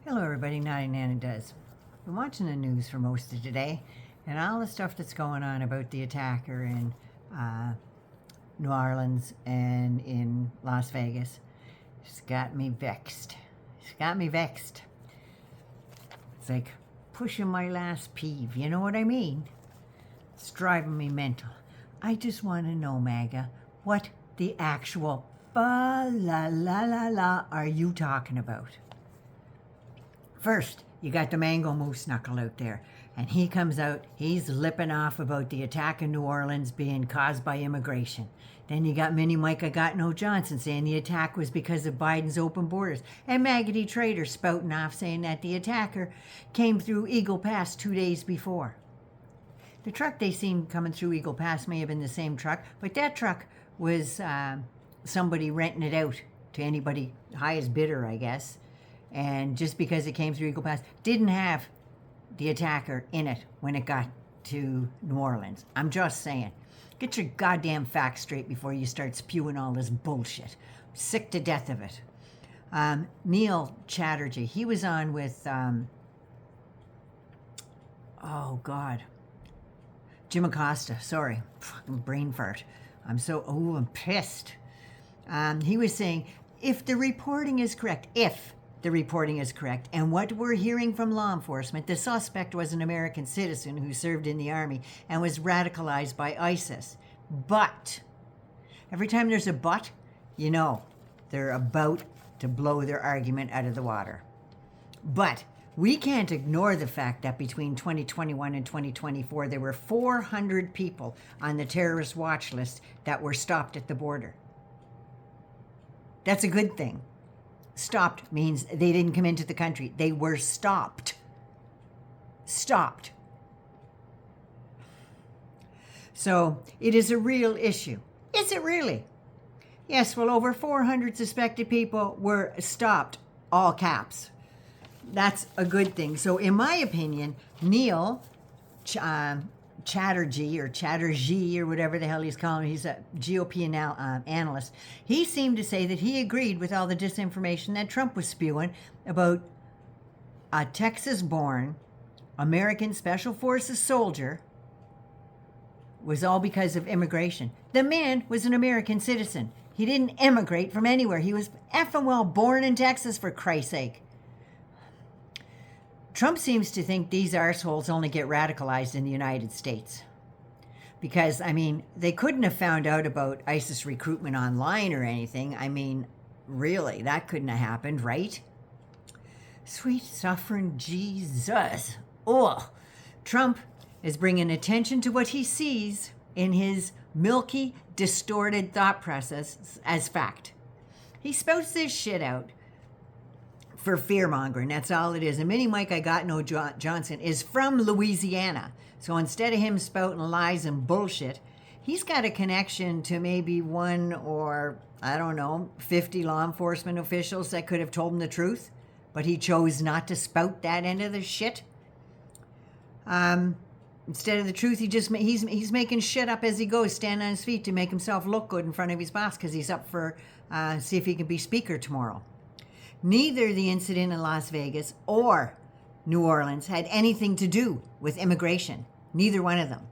Hello everybody, Naughty Nana does. Been watching the news for most of today, and all the stuff that's going on about the attacker in New Orleans and in Las Vegas. It's got me vexed. It's got me vexed. It's like pushing my last peeve, you know what I mean? It's driving me mental. I just want to know, MAGA, what the actual ba-la-la-la-la are you talking about? First, you got the mango moose knuckle out there, and he comes out, he's lipping off about the attack in New Orleans being caused by immigration. Then you got Mini Mike I Got No Johnson saying the attack was because of Biden's open borders, and Maggoty Trader spouting off saying that the attacker came through Eagle Pass 2 days before. The truck they seen coming through Eagle Pass may have been the same truck, but that truck was somebody renting it out to anybody, highest bidder, I guess. And just because it came through Eagle Pass, didn't have the attacker in it when it got to New Orleans. I'm just saying. Get your goddamn facts straight before you start spewing all this bullshit. I'm sick to death of it. Neil Chatterjee, he was on with, Jim Acosta. Sorry, fucking brain fart. I'm pissed. He was saying, if the reporting is correct, and what we're hearing from law enforcement, the suspect was an American citizen who served in the army and was radicalized by ISIS. But, every time there's a but, you know, they're about to blow their argument out of the water. But, we can't ignore the fact that between 2021 and 2024, there were 400 people on the terrorist watch list that were stopped at the border. That's a good thing. Stopped means they didn't come into the country. They were stopped. Stopped. So it is a real issue. Is it really? Yes, well, over 400 suspected people were stopped, all caps. That's a good thing. So in my opinion, Neil Chatterjee or whatever the hell he's calling him, he's a GOP analyst. He seemed to say that he agreed with all the disinformation that Trump was spewing about a Texas-born American Special Forces soldier was all because of immigration. The man was an American citizen. He didn't immigrate from anywhere. He was effing well born in Texas, for Christ's sake. Trump seems to think these arseholes only get radicalized in the United States. Because, I mean, they couldn't have found out about ISIS recruitment online or anything. I mean, really, that couldn't have happened, right? Sweet suffering Jesus. Oh, Trump is bringing attention to what he sees in his milky, distorted thought process as fact. He spouts this shit out for fearmongering. That's all it is. And Mini Mike I Got No Johnson is from Louisiana. So instead of him spouting lies and bullshit, he's got a connection to maybe one or, 50 law enforcement officials that could have told him the truth, but he chose not to spout that end of the shit. Instead of the truth, he's making shit up as he goes, standing on his feet to make himself look good in front of his boss because he's up for see if he can be speaker tomorrow. Neither the incident in Las Vegas or New Orleans had anything to do with immigration. Neither one of them.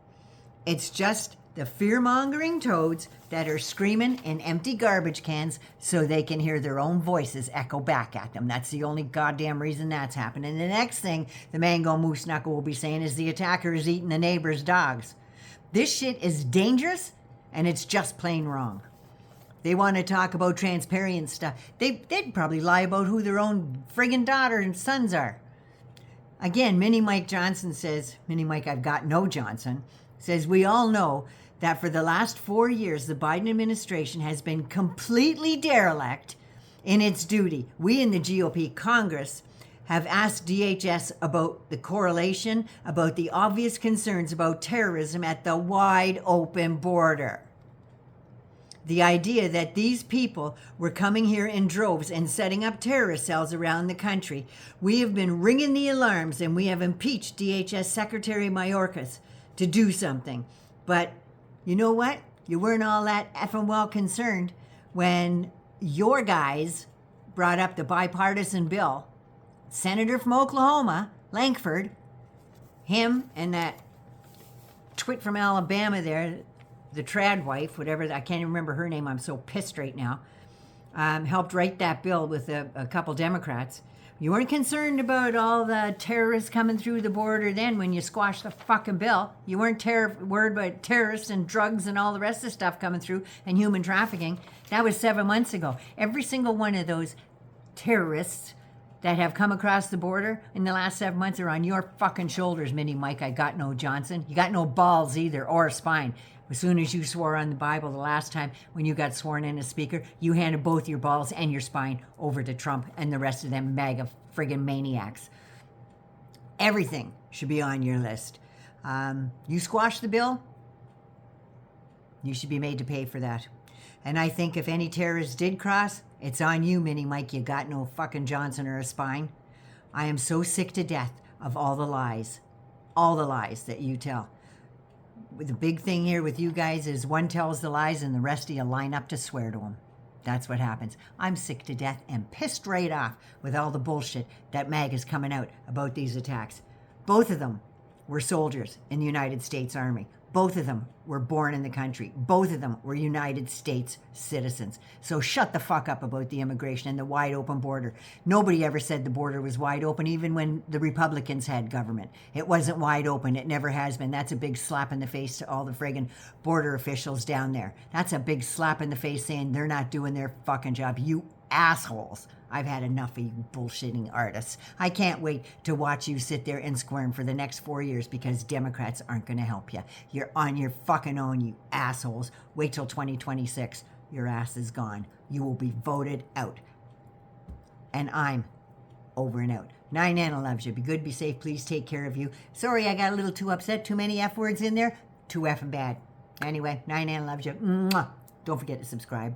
It's just the fear-mongering toads that are screaming in empty garbage cans so they can hear their own voices echo back at them. That's the only goddamn reason that's happening. And the next thing the mango moose knuckle will be saying is the attacker is eating the neighbor's dogs. This shit is dangerous, and it's just plain wrong. They want to talk about transparent stuff. They'd probably lie about who their own friggin' daughter and sons are. Again, Mini Mike Johnson says, Mini Mike I've Got No Johnson, says we all know that for the last 4 years, the Biden administration has been completely derelict in its duty. We in the GOP Congress have asked DHS about the correlation, about the obvious concerns about terrorism at the wide open border. The idea that these people were coming here in droves and setting up terrorist cells around the country. We have been ringing the alarms, and we have impeached DHS Secretary Mayorkas to do something. But you know what? You weren't all that effing well concerned when your guys brought up the bipartisan bill senator from Oklahoma, Lankford, him and that twit from Alabama there, the trad wife, whatever, I can't even remember her name, I'm so pissed right now, helped write that bill with a couple Democrats. You weren't concerned about all the terrorists coming through the border then when you squashed the fucking bill. You weren't worried about terrorists and drugs and all the rest of the stuff coming through and human trafficking. That was 7 months ago. Every single one of those terrorists that have come across the border in the last 7 months are on your fucking shoulders, Mini Mike. I got no Johnson. You got no balls either, or a spine. As soon as you swore on the Bible the last time when you got sworn in as speaker, you handed both your balls and your spine over to Trump and the rest of them MAGA friggin' maniacs. Everything should be on your list. You squashed the bill, you should be made to pay for that. And I think if any terrorists did cross, it's on you, Mini Mike. You got no fucking Johnson or a spine. I am so sick to death of all the lies that you tell. The big thing here with you guys is one tells the lies and the rest of you line up to swear to them. That's what happens. I'm sick to death and pissed right off with all the bullshit that MAG is coming out about these attacks. Both of them were soldiers in the United States Army. Both of them were born in the country. Both of them were United States citizens. So shut the fuck up about the immigration and the wide open border. Nobody ever said the border was wide open, even when the Republicans had government. It wasn't wide open. It never has been. That's a big slap in the face to all the friggin' border officials down there. That's a big slap in the face saying they're not doing their fucking job. You assholes. I've had enough of you bullshitting artists. I can't wait to watch you sit there and squirm for the next 4 years because Democrats aren't going to help you. You're on your fucking own, you assholes. Wait till 2026. Your ass is gone. You will be voted out. And I'm over and out. 9 Anna loves you. Be good, be safe. Please take care of you. Sorry, I got a little too upset. Too many F words in there. Too effing bad. Anyway, 9 Anna loves you. Mwah. Don't forget to subscribe.